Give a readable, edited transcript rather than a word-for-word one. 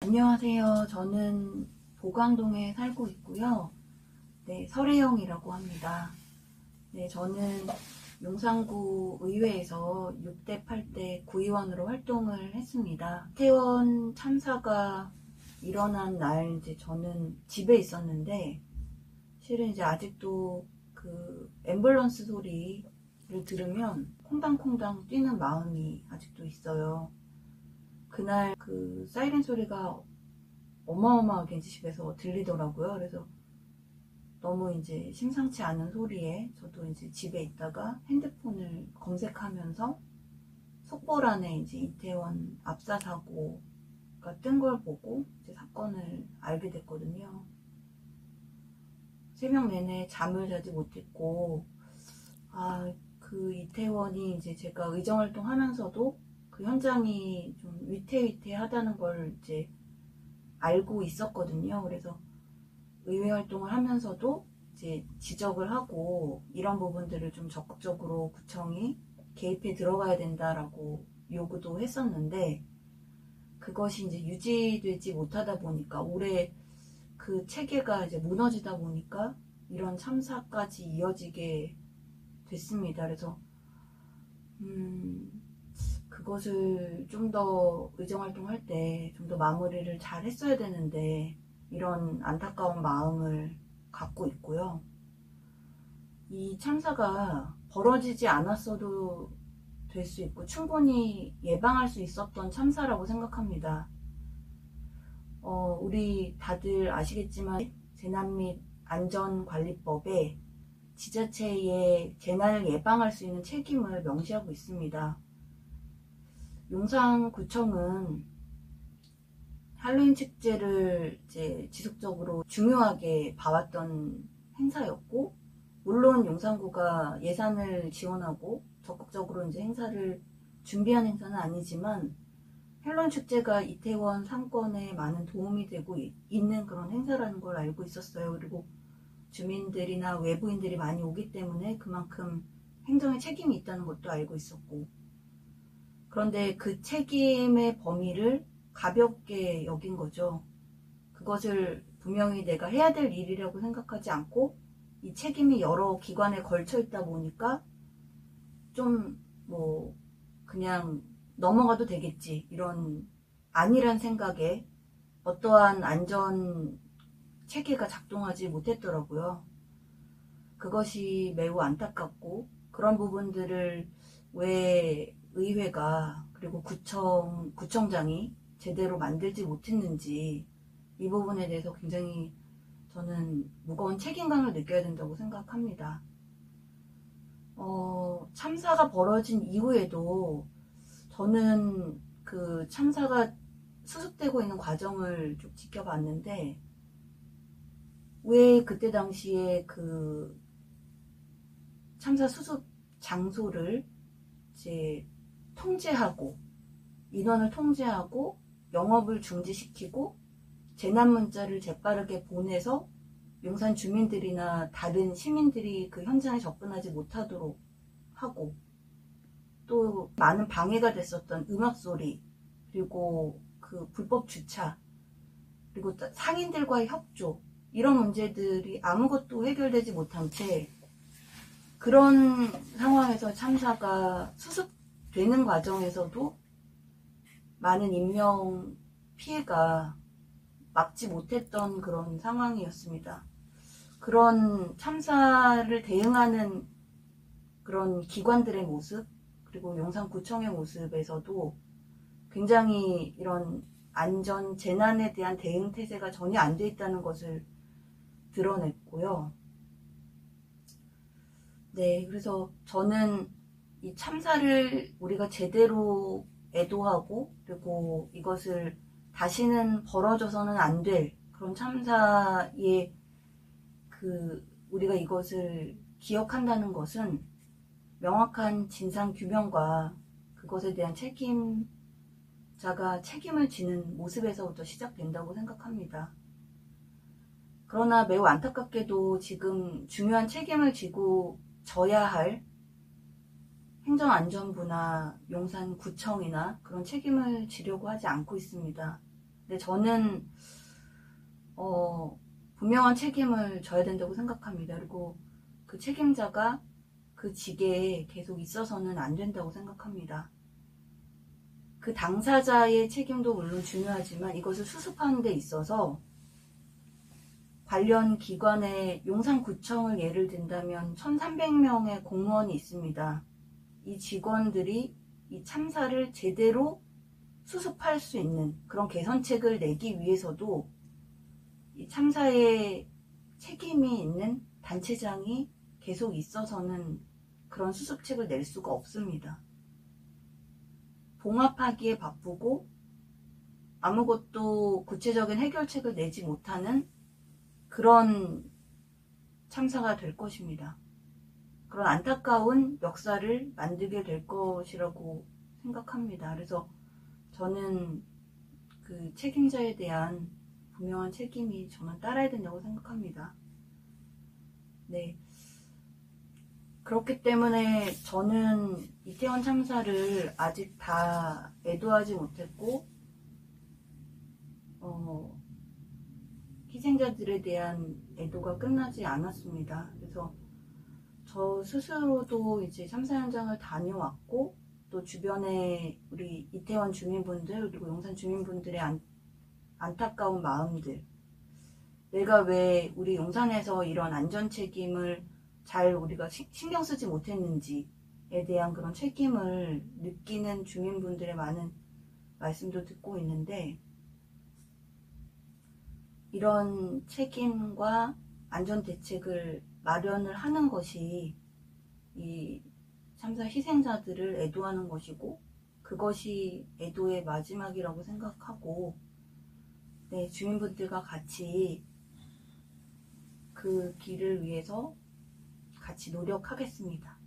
안녕하세요. 저는 보강동에 살고 있고요. 네, 설혜영이라고 합니다. 네, 저는 용산구 의회에서 6대 8대 구의원으로 활동을 했습니다. 이태원 참사가 일어난 날 이제 저는 집에 있었는데 실은 이제 아직도 그 앰뷸런스 소리를 들으면 콩당콩당 뛰는 마음이 아직도 있어요. 그날 그 사이렌 소리가 어마어마하게 집에서 들리더라고요. 그래서 너무 이제 심상치 않은 소리에 저도 이제 집에 있다가 핸드폰을 검색하면서 속보란에 이제 이태원 압사 사고가 뜬 걸 보고 이제 사건을 알게 됐거든요. 새벽 내내 잠을 자지 못했고, 그 이태원이 이제 제가 의정활동 하면서도 그 현장이 좀 위태위태하다는 걸 이제 알고 있었거든요. 그래서 의회 활동을 하면서도 이제 지적을 하고 이런 부분들을 좀 적극적으로 구청이 개입해 들어가야 된다라고 요구도 했었는데 그것이 이제 유지되지 못하다 보니까 올해 그 체계가 이제 무너지다 보니까 이런 참사까지 이어지게 됐습니다. 그래서 그것을 좀 더 의정활동할 때 좀 더 마무리를 잘 했어야 되는데 이런 안타까운 마음을 갖고 있고요. 이 참사가 벌어지지 않았어도 될 수 있고 충분히 예방할 수 있었던 참사라고 생각합니다. 우리 다들 아시겠지만 재난 및 안전관리법에 지자체의 재난을 예방할 수 있는 책임을 명시하고 있습니다. 용산구청은 할로윈 축제를 이제 지속적으로 중요하게 봐왔던 행사였고, 물론 용산구가 예산을 지원하고 적극적으로 이제 행사를 준비한 행사는 아니지만, 할로윈 축제가 이태원 상권에 많은 도움이 되고 있는 그런 행사라는 걸 알고 있었어요. 그리고 주민들이나 외부인들이 많이 오기 때문에 그만큼 행정에 책임이 있다는 것도 알고 있었고, 그런데 그 책임의 범위를 가볍게 여긴 거죠. 그것을 분명히 내가 해야 될 일이라고 생각하지 않고 이 책임이 여러 기관에 걸쳐 있다 보니까 좀 그냥 넘어가도 되겠지 이런 아니란 생각에 어떠한 안전 체계가 작동하지 못했더라고요. 그것이 매우 안타깝고 그런 부분들을 왜 의회가 그리고 구청장이 제대로 만들지 못했는지 이 부분에 대해서 굉장히 저는 무거운 책임감을 느껴야 된다고 생각합니다. 참사가 벌어진 이후에도 저는 그 참사가 수습되고 있는 과정을 쭉 지켜봤는데 왜 그때 당시에 그 참사 수습 장소를 이제 통제하고 인원을 통제하고 영업을 중지시키고 재난 문자를 재빠르게 보내서 용산 주민들이나 다른 시민들이 그 현장에 접근하지 못하도록 하고 또 많은 방해가 됐었던 음악 소리 그리고 그 불법 주차 그리고 상인들과의 협조 이런 문제들이 아무것도 해결되지 못한 채 그런 상황에서 참사가 수습되는 과정에서도 많은 인명 피해가 막지 못했던 그런 상황이었습니다. 그런 참사를 대응하는 그런 기관들의 모습 그리고 용산구청의 모습에서도 굉장히 이런 안전 재난에 대한 대응 태세가 전혀 안 돼 있다는 것을 드러냈고요. 네, 그래서 저는 이 참사를 우리가 제대로 애도하고 그리고 이것을 다시는 벌어져서는 안 될 그런 참사에 우리가 이것을 기억한다는 것은 명확한 진상 규명과 그것에 대한 책임자가 책임을 지는 모습에서부터 시작된다고 생각합니다. 그러나 매우 안타깝게도 지금 중요한 책임을 지고 져야 할 행정안전부나 용산구청이나 그런 책임을 지려고 하지 않고 있습니다. 근데 저는 분명한 책임을 져야 된다고 생각합니다. 그리고 그 책임자가 그 직에 계속 있어서는 안 된다고 생각합니다. 그 당사자의 책임도 물론 중요하지만 이것을 수습하는 데 있어서 관련 기관의 용산구청을 예를 든다면 1300명의 공무원이 있습니다. 이 직원들이 이 참사를 제대로 수습할 수 있는 그런 개선책을 내기 위해서도 이 참사에 책임이 있는 단체장이 계속 있어서는 그런 수습책을 낼 수가 없습니다. 봉합하기에 바쁘고 아무것도 구체적인 해결책을 내지 못하는 그런 참사가 될 것입니다. 그런 안타까운 역사를 만들게 될 것이라고 생각합니다. 그래서 저는 그 책임자에 대한 분명한 책임이 저는 따라야 된다고 생각합니다. 네. 그렇기 때문에 저는 이태원 참사를 아직 다 애도하지 못했고, 희생자들에 대한 애도가 끝나지 않았습니다. 그래서 저 스스로도 이제 참사 현장을 다녀왔고, 또 주변에 우리 이태원 주민분들, 그리고 용산 주민분들의 안타까운 마음들, 내가 왜 우리 용산에서 이런 안전 책임을 잘 우리가 신경 쓰지 못했는지에 대한 그런 책임을 느끼는 주민분들의 많은 말씀도 듣고 있는데, 이런 책임과 안전 대책을 마련을 하는 것이 이 참사 희생자들을 애도하는 것이고, 그것이 애도의 마지막이라고 생각하고, 네, 주민분들과 같이 그 길을 위해서 같이 노력하겠습니다.